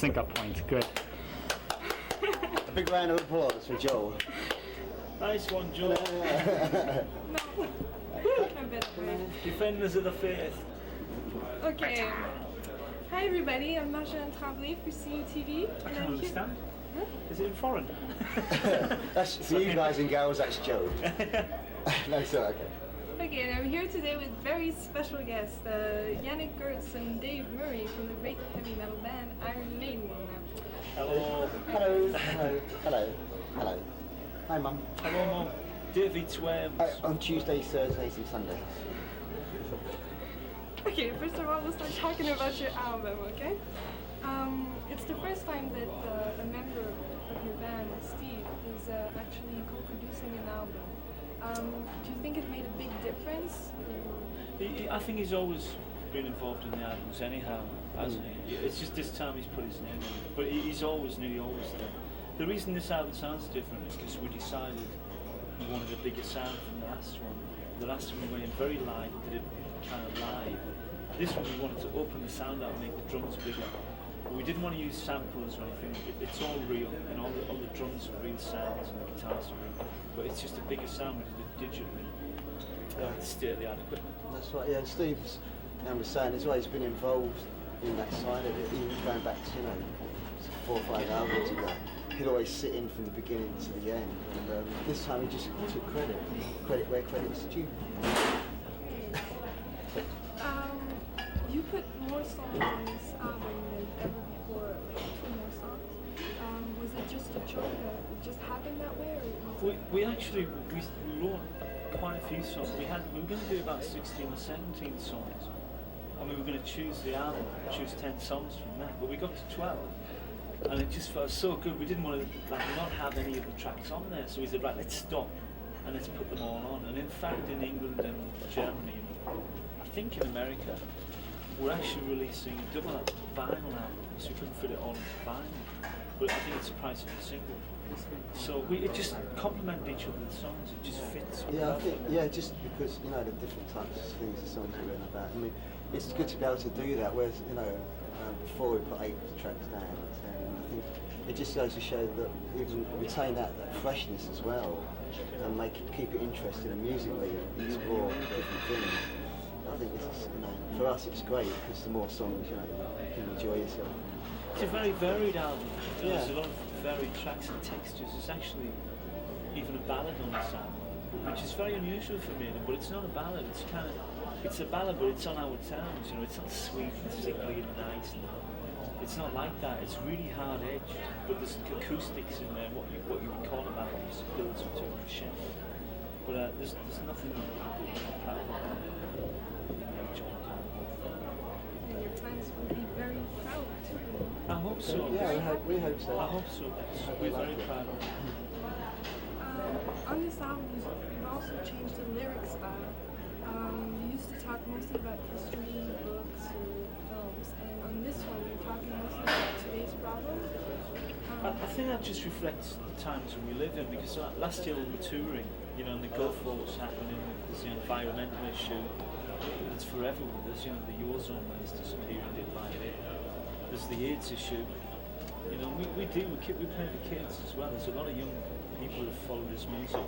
sync-up point. Good. A big round of applause for Joel. Nice one, Joel. Defenders of the faith. Okay. Hi everybody, I'm Marjorie Tremblay for CUTV. I can't understand. Huh? Is it in foreign? That's for you guys and gals. That's Joe. No, sorry. Okay. Okay, and I'm here today with very special guests, Janik, Gers, and Dave Murray from the great heavy metal band Iron Maiden. Hello. Hello. Hello. Hello. Hello. Hi, Mum. Hello, Mum. David Swains. On Tuesdays, Thursdays, and Sundays. Okay, first of all, we'll start talking about your album, okay? It's the first time that a member of your band, Steve, is actually co-producing an album. Do you think it made a big difference? I think he's always been involved in the albums anyhow, hasn't he? It's just this time he's put his name in it. But he's always knew, he always did. The reason this album sounds different is because we decided we wanted a bigger sound from the last one. The last one we went in very live, did it kind of live. This one we wanted to open the sound out and make the drums bigger. But we didn't want to use samples or anything. It's all real, and all the drums are real sounds and the guitars are real. But it's just a bigger sound. We did it digitally. State-of-the-art equipment. That's right. Yeah, and Steve's, was saying as well, he's been involved in that side of it. Even going back to 4 or 5 albums ago. He'd always sit in from the beginning to the end. And this time he just took credit. Credit where credit is due. You put more songs on this album than ever before, like 2 more songs. Was it just a choice? It just happened that way, or we actually wrote quite a few songs. We were going to do about 16 or 17 songs, and we were going to choose the album, choose 10 songs from that. But we got to 12, and it just felt so good. We didn't want to not have any of the tracks on there, so we said, right, let's stop and let's put them all on. And in fact, in England and Germany, I think in America, we're actually releasing a double vinyl album, so we couldn't fit it all into vinyl. But I think it's the price of the single. So it just complemented each other's songs, it just fits. Yeah, I think, just because, the different types of things the songs are written about. I mean, it's good to be able to do that, whereas, before we put 8 tracks down, and I think it just goes to show that even retain that freshness as well, and keep it interesting and musically explore different things. I think this is, for us it's great because the more songs, you can enjoy yourself. It's a very varied album. There's a lot of varied tracks and textures. There's actually even a ballad on this album, which is very unusual for me. But it's not a ballad. It's a ballad, but it's on our terms. It's not sweet and sickly and nice. It's not like that. It's really hard edged, but there's acoustics in there. What you would call a ballad, just builds up to a crescendo. But there's nothing I'm proud of. and your fans will be very proud too. I hope so. Yeah, we hope so. I hope so. We're very proud of it. On this album, you've also changed the lyric style. You used to talk mostly about history, books, and films, and on this one, you're talking mostly about today's problems. I think that just reflects the times when we live in, because last year we were touring, and the Gulf War was happening, there's the environmental issue, it's forever with us, the ozone has disappeared, didn't like it. There's the AIDS issue, we play the kids as well. There's a lot of young people who follow this music,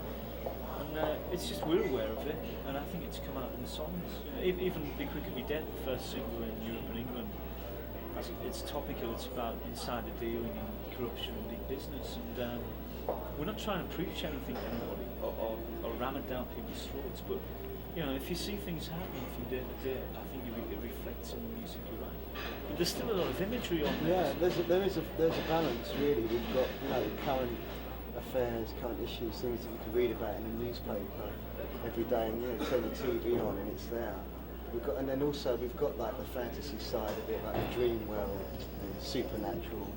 and it's just we're aware of it, and I think it's come out in the songs. Even Be Quick or Be Dead, the first single in Europe and England, it's topical. It's about insider dealing and corruption and big business, and we're not trying to preach anything to anybody or ram it down people's throats, but if you see things happening from day to day, I think it reflects in the music you write. But there's still a lot of imagery on there. Yeah, there's a balance really. We've got current affairs, current issues, things that you can read about in the newspaper every day, and turn the TV on and it's there. And then also we've got like the fantasy side of it, like the dream world, the supernatural,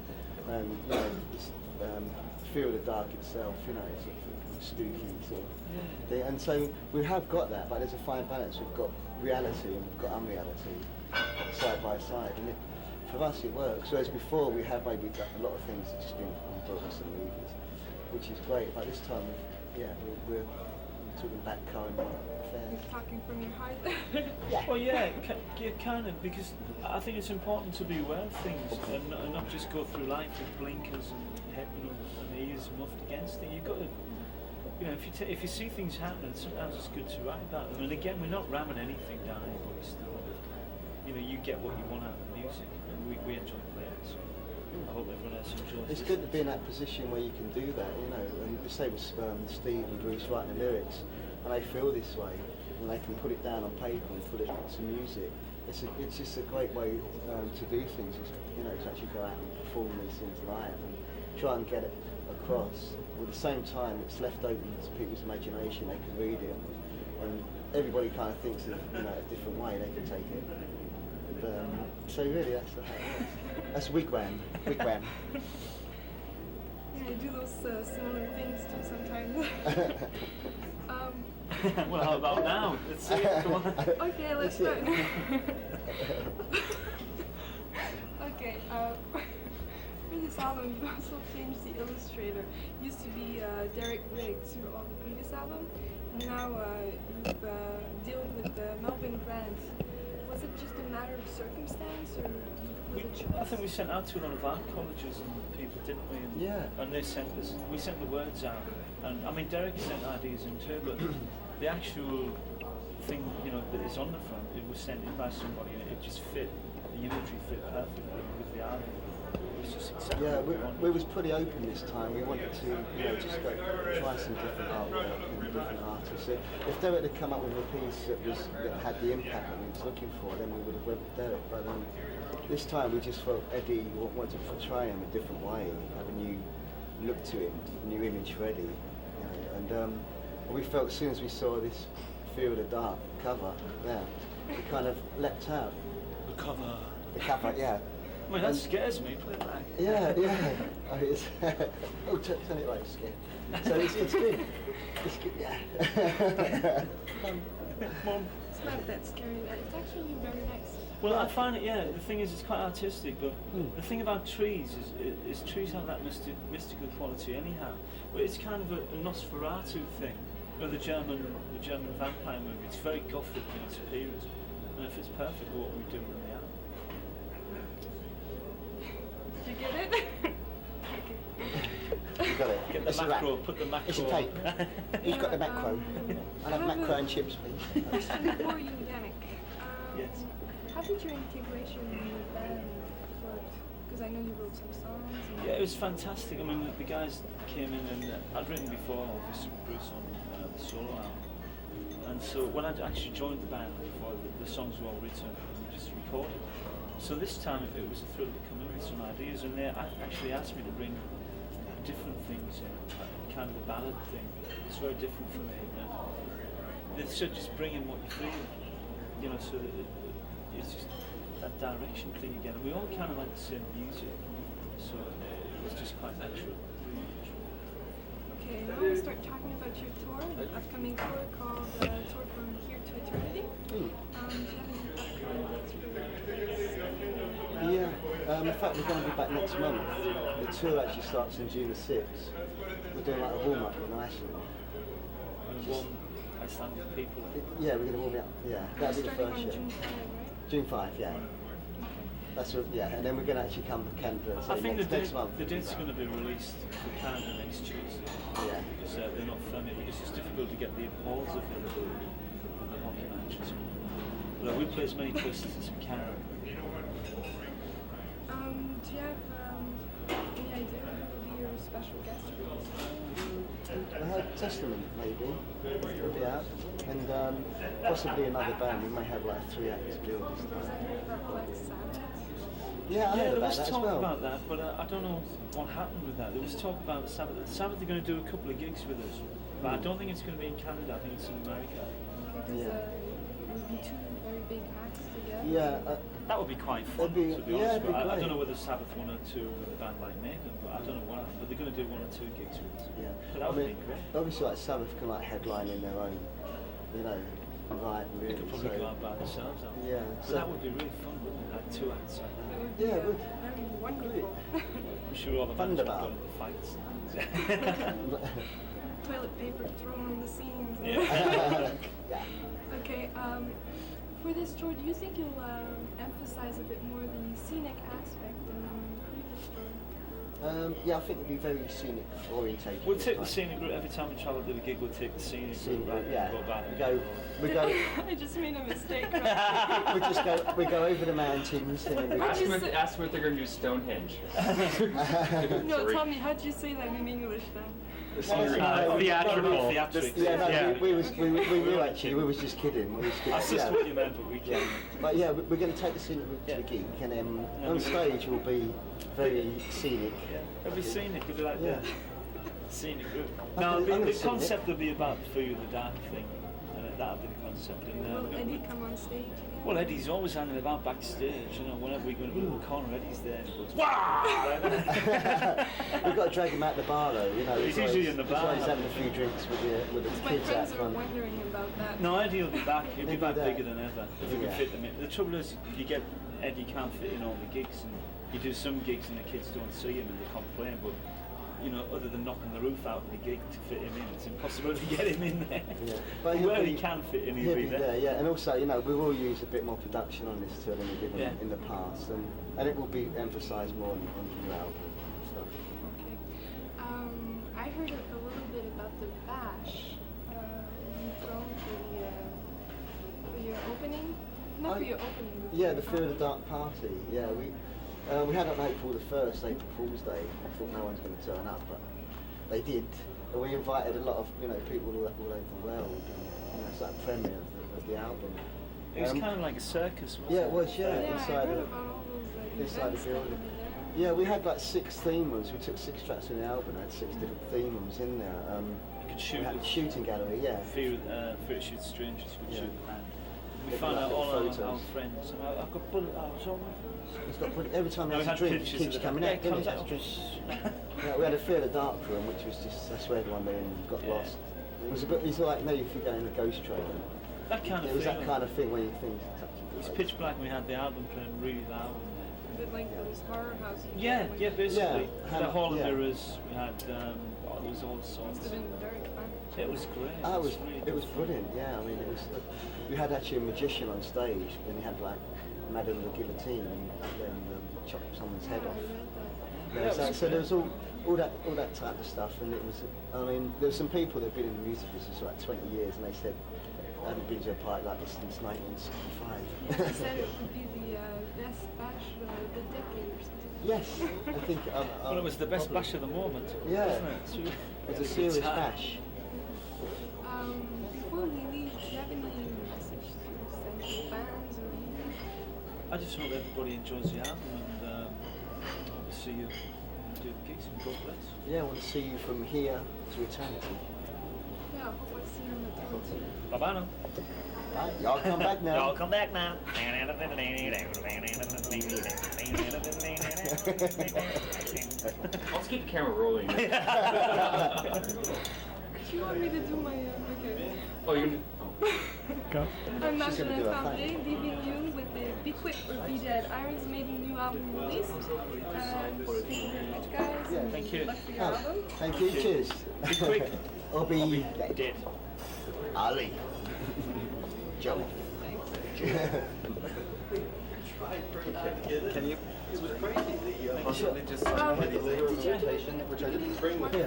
Fear of the Dark itself, sort of spooky sort of thing. And so we have got that, but there's a fine balance. We've got reality and we've got unreality side by side, and for us it works. Whereas before we have maybe got a lot of things that just been on books and movies, which is great. But this time, we're talking back current fair. You're talking from your heart. Yeah. Well, yeah, kind of, because I think it's important to be aware of things and not just go through life with blinkers and and ears muffed against it. You've got to, if you see things happening, sometimes it's good to write about them. And again, we're not ramming anything down anybody's throat. You get what you want out of the music, and we enjoy playing it. So I hope everyone else enjoys. It's good to be in that position where you can do that, and say with Steve and Bruce writing the lyrics, and they feel this way, and they can put it down on paper and put it to music. It's just a great way to do things, to actually go out and perform these things live and try and get it across. At the same time, it's left open to people's imagination. They can read it, and everybody kind of thinks of a different way they can take it. So really, that's how it works. That's wigwam. Yeah, I do those similar things too sometimes. Well, how about now? Let's see it. Come on. Okay, let's start. Okay, for this album, you also changed the illustrator. It used to be Derek Riggs on the previous album, and now you've dealt with Melvin Grant. Was it just a matter of circumstance, or was it choice? I think we sent out to a lot of art colleges and people, didn't we? And, Yeah. And they sent us. We sent the words out, and I mean Derek sent ideas in too, but the actual thing, that is on the front, it was sent in by somebody, and it just fit. The imagery fit perfectly with the album. It was just exactly Yeah, what we was pretty open this time. We wanted to, just go try some different artwork and different artists. So if Derek had come up with a piece that had the impact that we was looking for, then we would have went with Derek. But this time we just felt Eddie wanted to portray him a different way, have a new look to him, a new image for Eddie. And we felt as soon as we saw this Field of Dark cover, it kind of leapt out. The cover. The cover, yeah. I mean, that scares me. Play it back. Yeah. Turn it right, it's good. So it's good. It's good, yeah. Mom. It's not that scary. It's actually very nice. Well, I find it, the thing is, it's quite artistic, but the thing about trees is trees have that mystical quality anyhow. But it's kind of a Nosferatu thing. The German vampire movie, it's very gothic in its appearance. And if it's perfect, what we're doing in the album. Did you get it? You got it. Get the macro, put the macro. It's a tape. Who's got the macro? I have macro and chips, please. Question for you, Janik. Yes. How did your integration in the band work? Because I know you wrote some songs. Yeah, it was fantastic. I mean, the guys came in and I'd written before, obviously, with Bruce on the solo album. And so when I actually joined the band before, the songs were all written and we just recorded. So this time it was a thrill to come in with some ideas, and they actually asked me to bring different things in, like kind of a ballad thing. It's very different for me. They said just bring in what you feel, so that it's just that direction thing again. And we all kind of like the same music, so it was just quite natural. Okay, now we'll start talking about your tour, the upcoming tour called Tour From Here to Eternity. Do you have any upcoming dates for your Yeah, in fact we're going to be back next month. The tour actually starts on June the 6th. We're doing like a warm-up in Iceland. And one Icelandic people. Yeah, we're going to warm it up. Yeah, that'll be the starting first on show. June 5, right? June 5, yeah. That's what, yeah, and then we're going to actually come to Canada. I think next month. the date's going to be released for Canada next Tuesday. Yeah. Because they're not filming, because it's difficult to get the halls available with the hockey matches. But we play as many places as we can. Do you have any idea who will be your special guest for this tour? I heard Testament, maybe, will be out. And possibly another band. We may have like a 3-act bill this Was time. I heard about Black Sabbath? Yeah, I heard there about was that as talk well. about that, but I don't know what happened with that. There was talk about Sabbath. Sabbath are going to do a couple of gigs with us, but I don't think it's going to be in Canada. I think it's in America. Because Yeah. it would be two very big acts together. Yeah, That would be quite fun, It'd be- to be yeah, honest. it'd be But I great. don't know whether Sabbath 1 or 2 with a band like Maiden, but I don't know what happened. But they're going to do 1 or 2 gigs with us. yeah. But that would be great. Obviously, like Sabbath can like headline in their own, right, They really. could probably so, go out by themselves. Yeah, But so- that would be really fun, wouldn't it? Like 2 acts like that. It would be Yeah, it would. very wonderful. I'm sure all the bands would Thunderbolt. go into fights. toilet paper thrown on the scenes. Yeah. Okay, for this tour, do you think you'll emphasize a bit more the scenic aspect than the previous tour? Yeah, I think it'll be very scenic orientated. We'll take the scenic route every time we travel to the gig. We'll take the scenic route rather than go back. We go. I just made a mistake. Right? we go over the mountains. And then we Ask them if they're going to do Stonehenge. No, tell me, how'd you say that in English then? Theatrical. Yeah, we knew actually. We was just kidding. That's just what you meant, but we can. But yeah, we're going to take the scenic route to the gig, and then on stage we'll be very scenic. Yeah, it'll be scenic. It'll be like Yeah. the scenic route. I No, think the scenic. concept will be about Fear of the Dark thing. That'll be the concept. And, Will Eddie come on stage again? well, Eddie's always hanging about backstage. You know, whenever we go into the corner, Eddie's there. And he goes, "Wah!" We've got to drag him out the bar though. You know, He's usually in the bar. He's having a few drinks with the My kids out friends are front. wondering about that. No, Eddie will be back. He'll be Maybe back that. bigger than ever if we can Yeah. fit them in. The trouble is, you get Eddie can't fit in all the gigs, and you do some gigs and the kids don't see him and they complain. But you know, other than knocking the roof out of the gig to fit him in, it's impossible to get him in there. Yeah. But he'll where be- he can fit in, He'll he'll be there. yeah. And also, you know, we will use a bit more production on this tour than we did Yeah. in the past, and it will be emphasised more on the new album and stuff. Okay. I heard a little bit about the bash you've thrown for your opening. Not for your opening. But Yeah, for the your Fear of the album. Dark party. Yeah, we had it on April the 1st, April Fool's Day. I thought no one's going to turn up, but they did. And we invited a lot of people all over the world. And, it's like a premiere of the album. It was kind of like a circus, wasn't Yeah, it? it was. Yeah, Yeah, I inside heard of about all those inside the events that building. were there. Yeah, we had like 6 theme rooms. We took 6 tracks from the album. I had 6 different theme rooms in there. You could shoot We had a with shooting gallery. Yeah. Fear to Shoot Strangers, would Yeah. shoot the band. We Maybe found like out all photos. our friends. And I've got bullet hours on. It's got every time No, we we had a had drink, it pictures keeps of the- coming yeah, out. it doesn't comes it? out. Yeah, we had a Fear of the Dark room, which was just, that's where everyone then got Yeah. lost. It was a bit, it's like, if you go in a ghost train. That kind of It was feeling. that kind of thing where you think it's actually It was pitch black and we had the album playing really loud. A bit like those horror houses. Yeah, yeah, basically. Yeah, The Hall of yeah. Mirrors, we had, there was all Must sorts. have been very fun. It was great. It was brilliant, yeah. I mean, we had actually a magician on stage, and he had like Madame the Guillotine, and then chopped someone's head Yeah, I off. read that. Yeah, So, it was so there was all that type of stuff, and it was. I mean, there were some people that've been in the music business for like 20 years, and they said I haven't been to a party like this since 1965. Yeah, they said it would be the best bash of the decade or something. Yes, I think. Well, it was the best probably. bash of the moment, Yeah. wasn't it? So It was a serious bash. Before we leave, do you have any message to send to fans or anything? I just hope everybody enjoys the album and hope to see you do the gigs and God bless. Yeah, I want to see you from here to eternity. Yeah, I hope I see you on the 20th. Bye bye now. Right, y'all come back now. Y'all come back now. Let's keep the camera rolling. Do you want me to do my okay? Oh, you're gonna. Go. I'm She's gonna Marjorie do her Tremblay, thing. leaving you with the Be Quick or Be Dead Iron Maiden new album release. Thank you very much, guys. Yeah. and Thank you. Good luck for your Oh, album. thank you. Cheers. Be quick. Or be Dead. Ali. Joe. Can you? It was crazy. Possibly just Did the later presentation, which I didn't bring with me.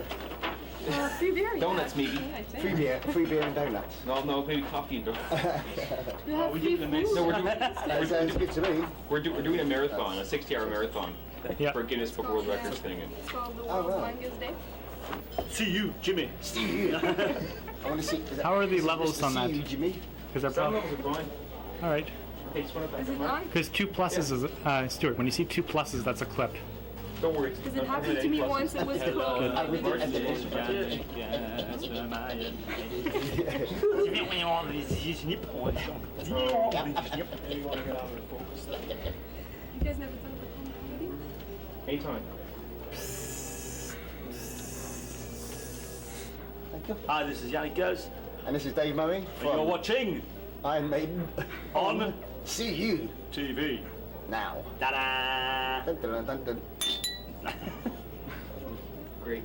Yeah. Free beer. Donuts, yeah, maybe. actually, I think. Free beer and donuts. No, maybe coffee and donuts. You have we free give them a food? No, we're doing That sounds good to me. we're doing a marathon, a 60-hour marathon Yeah. for Guinness Book of World Records thing. And It's called the Oh, World's right. Longest Day. See you, Jimmy. I want to see. How are the is it levels Mr. on that? See you, Jimmy. Because they're some probably levels are fine. all right. Hey, just want to Is it on? Because 2 pluses is Stuart. When you see 2 pluses, that's a clip. Don't worry. Because it happened to me once. It was closed. I read it at the end. You guys never thought about home comedy? Anytime. Thank you. Hi, this is Janik Gers, And this is Dave Murray and you're from watching Iron Maiden On See You TV. Now. Ta-da! Dun, dun, dun, dun, dun. Great.